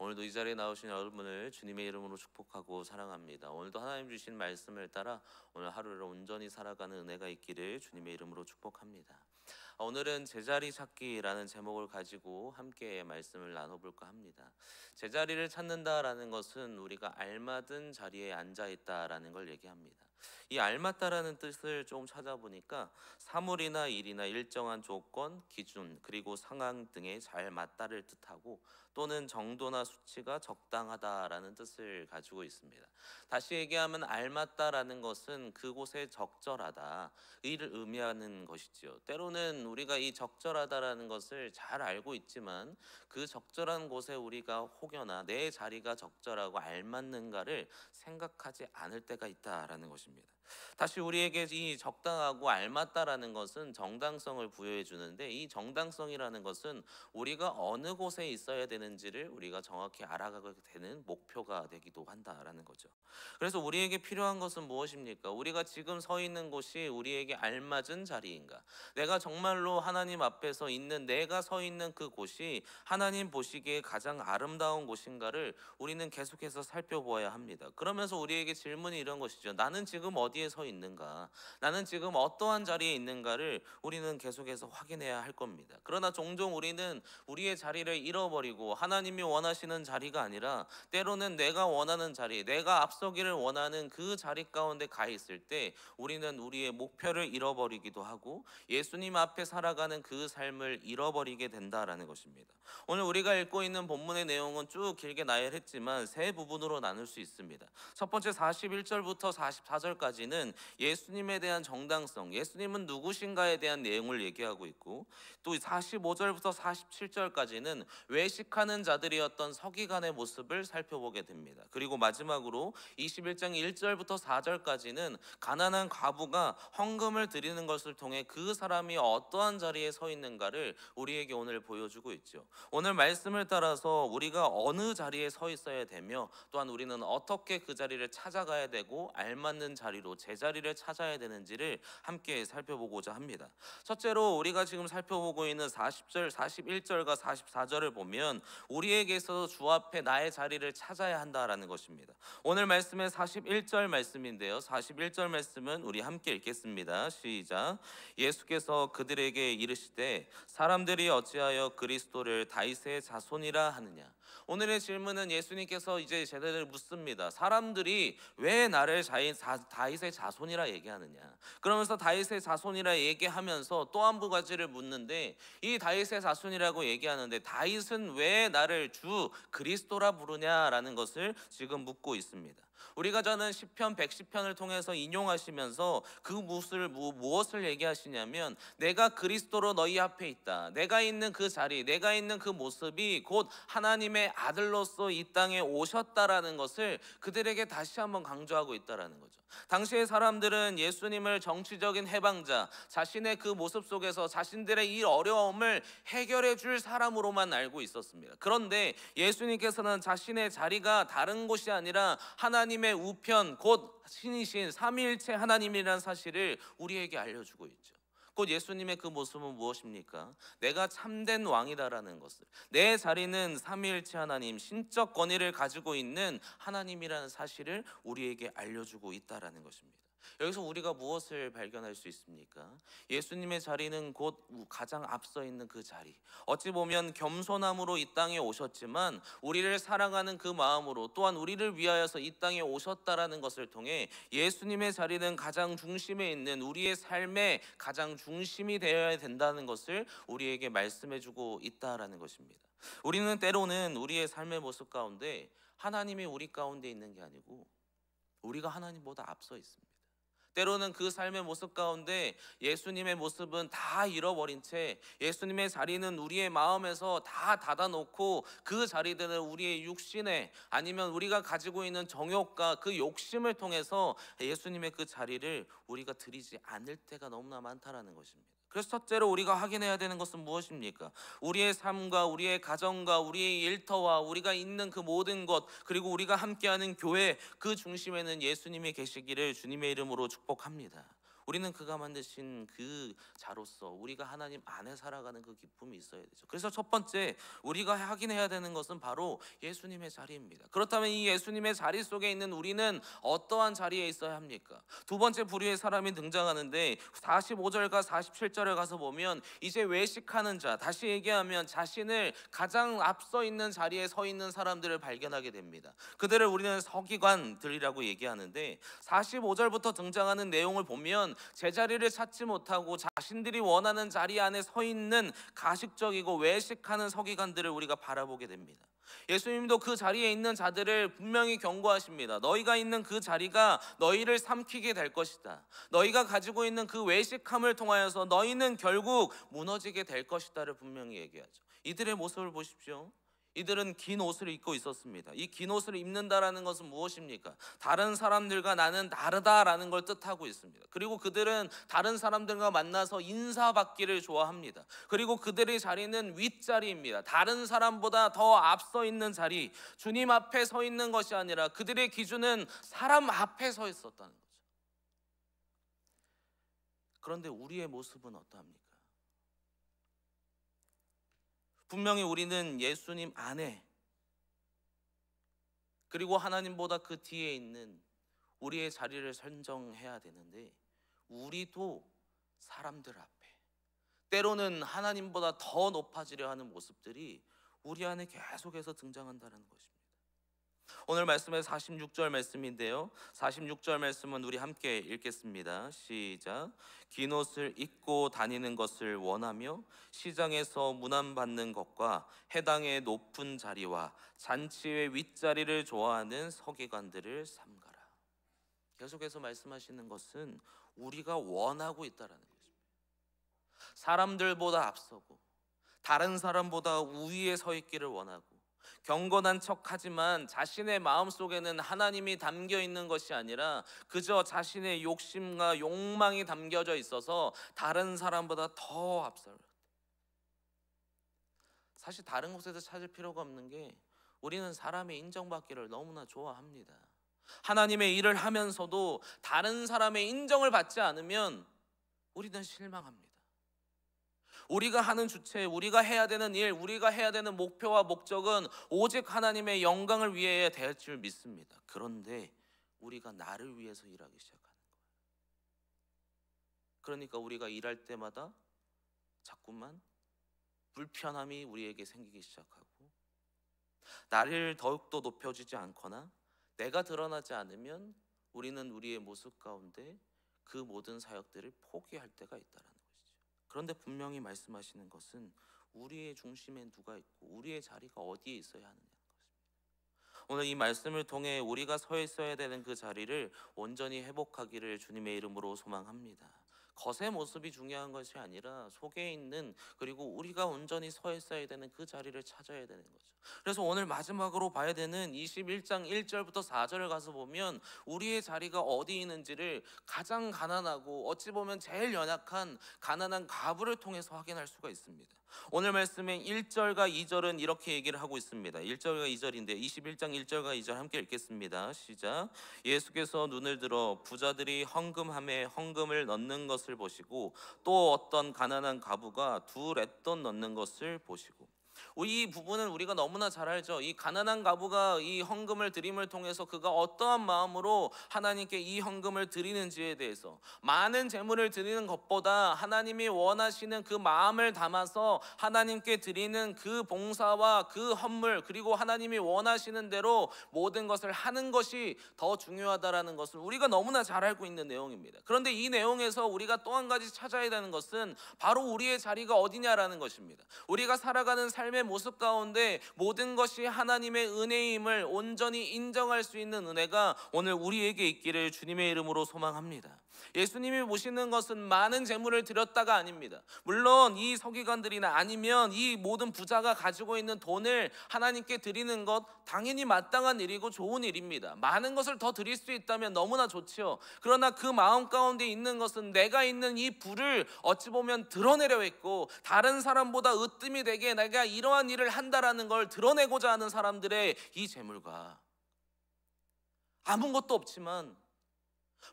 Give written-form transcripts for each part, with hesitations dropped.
오늘도 이 자리에 나오신 여러분을 주님의 이름으로 축복하고 사랑합니다. 오늘도 하나님 주신 말씀을 따라 오늘 하루를 온전히 살아가는 은혜가 있기를 주님의 이름으로 축복합니다. 오늘은 제자리 찾기라는 제목을 가지고 함께 말씀을 나눠볼까 합니다. 제자리를 찾는다라는 것은 우리가 알맞은 자리에 앉아 있다라는 걸 얘기합니다. 이 알맞다라는 뜻을 조금 찾아보니까 사물이나 일이나 일정한 조건, 기준, 그리고 상황 등에 잘 맞다를 뜻하고, 또는 정도나 수치가 적당하다라는 뜻을 가지고 있습니다. 다시 얘기하면 알맞다라는 것은 그곳에 적절하다, 이를 의미하는 것이지요. 때로는 우리가 이 적절하다라는 것을 잘 알고 있지만 그 적절한 곳에 우리가 혹여나 내 자리가 적절하고 알맞는가를 생각하지 않을 때가 있다라는 것입니다. 다시 우리에게 이 적당하고 알맞다라는 것은 정당성을 부여해 주는데, 이 정당성이라는 것은 우리가 어느 곳에 있어야 되는지를 우리가 정확히 알아가게 되는 목표가 되기도 한다라는 거죠. 그래서 우리에게 필요한 것은 무엇입니까? 우리가 지금 서 있는 곳이 우리에게 알맞은 자리인가? 내가 정말로 하나님 앞에서 있는, 내가 서 있는 그 곳이 하나님 보시기에 가장 아름다운 곳인가를 우리는 계속해서 살펴보아야 합니다. 그러면서 우리에게 질문이 이런 것이죠. 나는 지금 어디에 서 있는가? 나는 지금 어떠한 자리에 있는가를 우리는 계속해서 확인해야 할 겁니다. 그러나 종종 우리는 우리의 자리를 잃어버리고 하나님이 원하시는 자리가 아니라 때로는 내가 원하는 자리, 내가 앞서기를 원하는 그 자리 가운데 가 있을 때 우리는 우리의 목표를 잃어버리기도 하고 예수님 앞에 살아가는 그 삶을 잃어버리게 된다라는 것입니다. 오늘 우리가 읽고 있는 본문의 내용은 쭉 길게 나열했지만 세 부분으로 나눌 수 있습니다. 첫 번째 41절부터 44절까지는 예수님에 대한 정당성, 예수님은 누구신가에 대한 내용을 얘기하고 있고, 또 45절부터 47절까지는 외식하는 자들이었던 서기관의 모습을 살펴보게 됩니다. 그리고 마지막으로 21장 1절부터 4절까지는 가난한 과부가 헌금을 드리는 것을 통해 그 사람이 어떠한 자리에 서 있는가를 우리에게 오늘 보여주고 있죠. 오늘 말씀을 따라서 우리가 어느 자리에 서 있어야 되며, 또한 우리는 어떻게 그 자리를 찾아가야 되고 알맞는 자리로 제자리를 찾아야 되는지를 함께 살펴보고자 합니다. 첫째로 우리가 지금 살펴보고 있는 40절, 41절과 44절을 보면 우리에게 있어서 주 앞에 나의 자리를 찾아야 한다라는 것입니다. 오늘 말씀의 41절 말씀인데요, 41절 말씀은 우리 함께 읽겠습니다. 시작. 예수께서 그들에게 이르시되 사람들이 어찌하여 그리스도를 다윗의 자손이라 하느냐. 오늘의 질문은 예수님께서 이제 제자들을 묻습니다. 사람들이 왜 나를 다윗의 자손이라 얘기하느냐. 그러면서 다윗의 자손이라 얘기하면서 또 한 가지를 묻는데, 이 다윗의 자손이라고 얘기하는데 다윗은 왜 나를 주 그리스도라 부르냐라는 것을 지금 묻고 있습니다. 우리가 저는 시편 110편을 통해서 인용하시면서 그 무엇을 얘기하시냐면, 내가 그리스도로 너희 앞에 있다, 내가 있는 그 자리, 내가 있는 그 모습이 곧 하나님의 아들로서 이 땅에 오셨다라는 것을 그들에게 다시 한번 강조하고 있다라는 거죠. 당시의 사람들은 예수님을 정치적인 해방자, 자신의 그 모습 속에서 자신들의 이 어려움을 해결해 줄 사람으로만 알고 있었습니다. 그런데 예수님께서는 자신의 자리가 다른 곳이 아니라 하나님의 우편, 곧 신이신 삼위일체 하나님이라는 사실을 우리에게 알려주고 있죠. 곧 예수님의 그 모습은 무엇입니까? 내가 참된 왕이다라는 것을, 내 자리는 삼위일체 하나님, 신적 권위를 가지고 있는 하나님이라는 사실을 우리에게 알려주고 있다라는 것입니다. 여기서 우리가 무엇을 발견할 수 있습니까? 예수님의 자리는 곧 가장 앞서 있는 그 자리, 어찌 보면 겸손함으로 이 땅에 오셨지만 우리를 사랑하는 그 마음으로, 또한 우리를 위하여서 이 땅에 오셨다라는 것을 통해 예수님의 자리는 가장 중심에 있는, 우리의 삶의 가장 중심이 되어야 된다는 것을 우리에게 말씀해주고 있다라는 것입니다. 우리는 때로는 우리의 삶의 모습 가운데 하나님이 우리 가운데 있는 게 아니고 우리가 하나님보다 앞서 있습니다. 때로는 그 삶의 모습 가운데 예수님의 모습은 다 잃어버린 채, 예수님의 자리는 우리의 마음에서 다 닫아놓고 그 자리들은 우리의 육신에, 아니면 우리가 가지고 있는 정욕과 그 욕심을 통해서 예수님의 그 자리를 우리가 드리지 않을 때가 너무나 많다라는 것입니다. 그래서 첫째로 우리가 확인해야 되는 것은 무엇입니까? 우리의 삶과 우리의 가정과 우리의 일터와 우리가 있는 그 모든 것, 그리고 우리가 함께하는 교회, 그 중심에는 예수님이 계시기를 주님의 이름으로 축복합니다. 우리는 그가 만드신 그 자로서 우리가 하나님 안에 살아가는 그 기쁨이 있어야 되죠. 그래서 첫 번째 우리가 확인해야 되는 것은 바로 예수님의 자리입니다. 그렇다면 이 예수님의 자리 속에 있는 우리는 어떠한 자리에 있어야 합니까? 두 번째 부류의 사람이 등장하는데 45절과 47절에 가서 보면 이제 외식하는 자, 다시 얘기하면 자신을 가장 앞서 있는 자리에 서 있는 사람들을 발견하게 됩니다. 그들을 우리는 서기관들이라고 얘기하는데 45절부터 등장하는 내용을 보면 제자리를 찾지 못하고 자신들이 원하는 자리 안에 서 있는 가식적이고 외식하는 서기관들을 우리가 바라보게 됩니다. 예수님도 그 자리에 있는 자들을 분명히 경고하십니다. 너희가 있는 그 자리가 너희를 삼키게 될 것이다. 너희가 가지고 있는 그 외식함을 통하여서 너희는 결국 무너지게 될 것이다를 분명히 얘기하죠. 이들의 모습을 보십시오. 이들은 긴 옷을 입고 있었습니다. 이 긴 옷을 입는다라는 것은 무엇입니까? 다른 사람들과 나는 다르다라는 걸 뜻하고 있습니다. 그리고 그들은 다른 사람들과 만나서 인사받기를 좋아합니다. 그리고 그들의 자리는 윗자리입니다. 다른 사람보다 더 앞서 있는 자리, 주님 앞에 서 있는 것이 아니라 그들의 기준은 사람 앞에 서 있었다는 거죠. 그런데 우리의 모습은 어떠합니까? 분명히 우리는 예수님 안에, 그리고 하나님보다 그 뒤에 있는 우리의 자리를 선정해야 되는데, 우리도 사람들 앞에, 때로는 하나님보다 더 높아지려 하는 모습들이 우리 안에 계속해서 등장한다는 것입니다. 오늘 말씀의 46절 말씀인데요, 46절 말씀은 우리 함께 읽겠습니다. 시작. 긴 옷을 입고 다니는 것을 원하며 시장에서 문안받는 것과 해당의 높은 자리와 잔치의 윗자리를 좋아하는 서기관들을 삼가라. 계속해서 말씀하시는 것은 우리가 원하고 있다는 것입니다. 사람들보다 앞서고 다른 사람보다 우위에 서 있기를 원하고, 경건한 척하지만 자신의 마음속에는 하나님이 담겨 있는 것이 아니라 그저 자신의 욕심과 욕망이 담겨져 있어서 다른 사람보다 더 앞서요. 사실 다른 곳에서 찾을 필요가 없는 게, 우리는 사람의 인정받기를 너무나 좋아합니다. 하나님의 일을 하면서도 다른 사람의 인정을 받지 않으면 우리는 실망합니다. 우리가 하는 주체, 우리가 해야 되는 일, 우리가 해야 되는 목표와 목적은 오직 하나님의 영광을 위해 될 줄 믿습니다. 그런데 우리가 나를 위해서 일하기 시작하는 거예요. 그러니까 우리가 일할 때마다 자꾸만 불편함이 우리에게 생기기 시작하고, 나를 더욱더 높여주지 않거나 내가 드러나지 않으면 우리는 우리의 모습 가운데 그 모든 사역들을 포기할 때가 있다는 거예요. 그런데 분명히 말씀하시는 것은 우리의 중심에 누가 있고 우리의 자리가 어디에 있어야 하느냐는 것입니다. 오늘 이 말씀을 통해 우리가 서 있어야 되는 그 자리를 온전히 회복하기를 주님의 이름으로 소망합니다. 겉의 모습이 중요한 것이 아니라 속에 있는, 그리고 우리가 온전히 서 있어야 되는 그 자리를 찾아야 되는 거죠. 그래서 오늘 마지막으로 봐야 되는 21장 1절부터 4절을 가서 보면 우리의 자리가 어디 있는지를 가장 가난하고 어찌 보면 제일 연약한 가난한 과부를 통해서 확인할 수가 있습니다. 오늘 말씀의 1절과 2절은 이렇게 얘기를 하고 있습니다. 1절과 2절인데 21장 1절과 2절 함께 읽겠습니다. 시작. 예수께서 눈을 들어 부자들이 헌금함에 헌금을 넣는 것을 보시고 또 어떤 가난한 과부가 두 렛돈 넣는 것을 보시고. 이 부분은 우리가 너무나 잘 알죠. 이 가난한 과부가 이 헌금을 드림을 통해서 그가 어떠한 마음으로 하나님께 이 헌금을 드리는지에 대해서, 많은 재물을 드리는 것보다 하나님이 원하시는 그 마음을 담아서 하나님께 드리는 그 봉사와 그 헌물, 그리고 하나님이 원하시는 대로 모든 것을 하는 것이 더 중요하다라는 것을 우리가 너무나 잘 알고 있는 내용입니다. 그런데 이 내용에서 우리가 또 한 가지 찾아야 되는 것은 바로 우리의 자리가 어디냐라는 것입니다. 우리가 살아가는 삶의 모습 가운데 모든 것이 하나님의 은혜임을 온전히 인정할 수 있는 은혜가 오늘 우리에게 있기를 주님의 이름으로 소망합니다. 예수님이 보시는 것은 많은 재물을 드렸다가 아닙니다. 물론 이 서기관들이나 아니면 이 모든 부자가 가지고 있는 돈을 하나님께 드리는 것 당연히 마땅한 일이고 좋은 일입니다. 많은 것을 더 드릴 수 있다면 너무나 좋지요. 그러나 그 마음 가운데 있는 것은 내가 있는 이 부를 어찌 보면 드러내려 했고, 다른 사람보다 으뜸이 되게 내가 이러한 일을 한다라는 걸 드러내고자 하는 사람들의 이 재물과 아무것도 없지만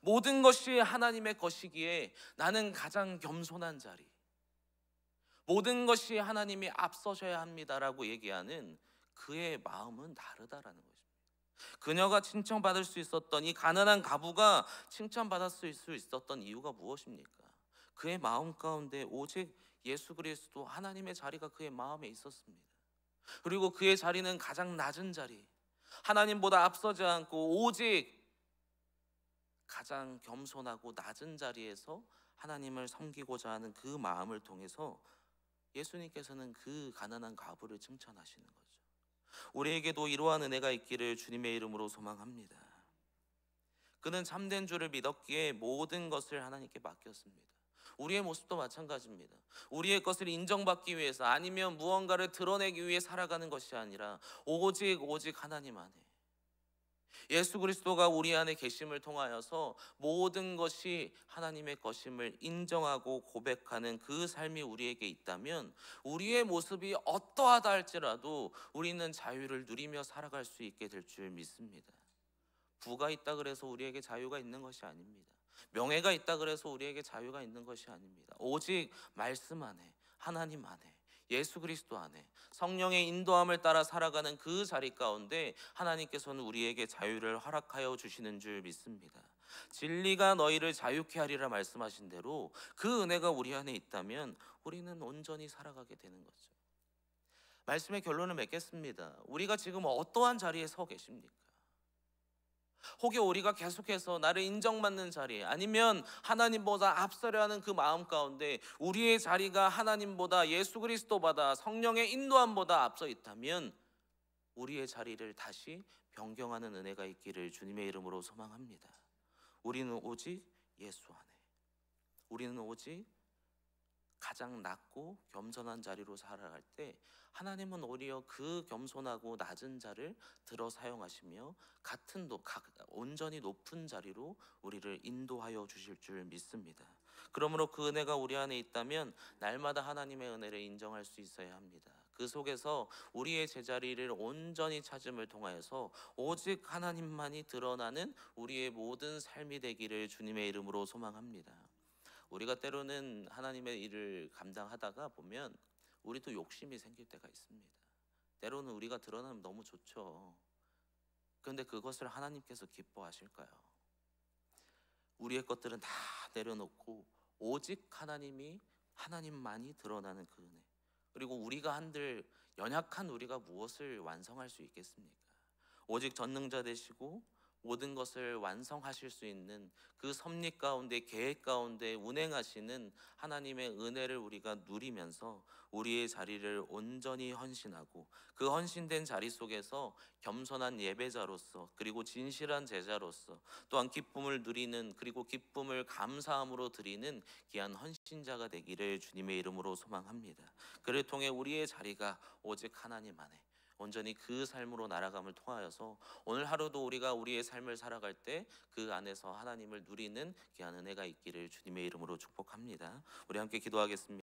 모든 것이 하나님의 것이기에 나는 가장 겸손한 자리, 모든 것이 하나님이 앞서셔야 합니다라고 얘기하는 그의 마음은 다르다라는 것입니다. 그녀가 칭찬받을 수 있었던, 이 가난한 과부가 칭찬받았을 수 있었던 이유가 무엇입니까? 그의 마음 가운데 오직 예수 그리스도 하나님의 자리가 그의 마음에 있었습니다. 그리고 그의 자리는 가장 낮은 자리, 하나님보다 앞서지 않고 오직 가장 겸손하고 낮은 자리에서 하나님을 섬기고자 하는 그 마음을 통해서 예수님께서는 그 가난한 과부를 칭찬하시는 거죠. 우리에게도 이러한 은혜가 있기를 주님의 이름으로 소망합니다. 그는 참된 주를 믿었기에 모든 것을 하나님께 맡겼습니다. 우리의 모습도 마찬가지입니다. 우리의 것을 인정받기 위해서, 아니면 무언가를 드러내기 위해 살아가는 것이 아니라 오직 하나님 안에, 예수 그리스도가 우리 안에 계심을 통하여서 모든 것이 하나님의 것임을 인정하고 고백하는 그 삶이 우리에게 있다면, 우리의 모습이 어떠하다 할지라도 우리는 자유를 누리며 살아갈 수 있게 될 줄 믿습니다. 부가 있다 그래서 우리에게 자유가 있는 것이 아닙니다. 명예가 있다 그래서 우리에게 자유가 있는 것이 아닙니다. 오직 말씀 안에, 하나님 안에, 예수 그리스도 안에 성령의 인도함을 따라 살아가는 그 자리 가운데 하나님께서는 우리에게 자유를 허락하여 주시는 줄 믿습니다. 진리가 너희를 자유케 하리라 말씀하신 대로 그 은혜가 우리 안에 있다면 우리는 온전히 살아가게 되는 거죠. 말씀의 결론을 맺겠습니다. 우리가 지금 어떠한 자리에 서 계십니까? 혹여 우리가 계속해서 나를 인정받는 자리, 아니면 하나님보다 앞서려 하는 그 마음 가운데 우리의 자리가 하나님보다, 예수 그리스도보다, 성령의 인도함보다 앞서 있다면 우리의 자리를 다시 변경하는 은혜가 있기를 주님의 이름으로 소망합니다. 우리는 오직 예수 안에, 우리는 오직 가장 낮고 겸손한 자리로 살아갈 때 하나님은 오히려 그 겸손하고 낮은 자를 들어 사용하시며 온전히 높은 자리로 우리를 인도하여 주실 줄 믿습니다. 그러므로 그 은혜가 우리 안에 있다면 날마다 하나님의 은혜를 인정할 수 있어야 합니다. 그 속에서 우리의 제자리를 온전히 찾음을 통하여서 오직 하나님만이 드러나는 우리의 모든 삶이 되기를 주님의 이름으로 소망합니다. 우리가 때로는 하나님의 일을 감당하다가 보면 우리도 욕심이 생길 때가 있습니다. 때로는 우리가 드러나면 너무 좋죠. 그런데 그것을 하나님께서 기뻐하실까요? 우리의 것들은 다 내려놓고 오직 하나님만이 드러나는 그 은혜, 그리고 우리가 한들 연약한 우리가 무엇을 완성할 수 있겠습니까? 오직 전능자 되시고 모든 것을 완성하실 수 있는 그 섭리 가운데, 계획 가운데 운행하시는 하나님의 은혜를 우리가 누리면서 우리의 자리를 온전히 헌신하고 그 헌신된 자리 속에서 겸손한 예배자로서, 그리고 진실한 제자로서, 또한 기쁨을 누리는, 그리고 기쁨을 감사함으로 드리는 귀한 헌신자가 되기를 주님의 이름으로 소망합니다. 그를 통해 우리의 자리가 오직 하나님 안에 온전히 그 삶으로 날아감을 통하여서 오늘 하루도 우리가 우리의 삶을 살아갈 때 그 안에서 하나님을 누리는 귀한 은혜가 있기를 주님의 이름으로 축복합니다. 우리 함께 기도하겠습니다.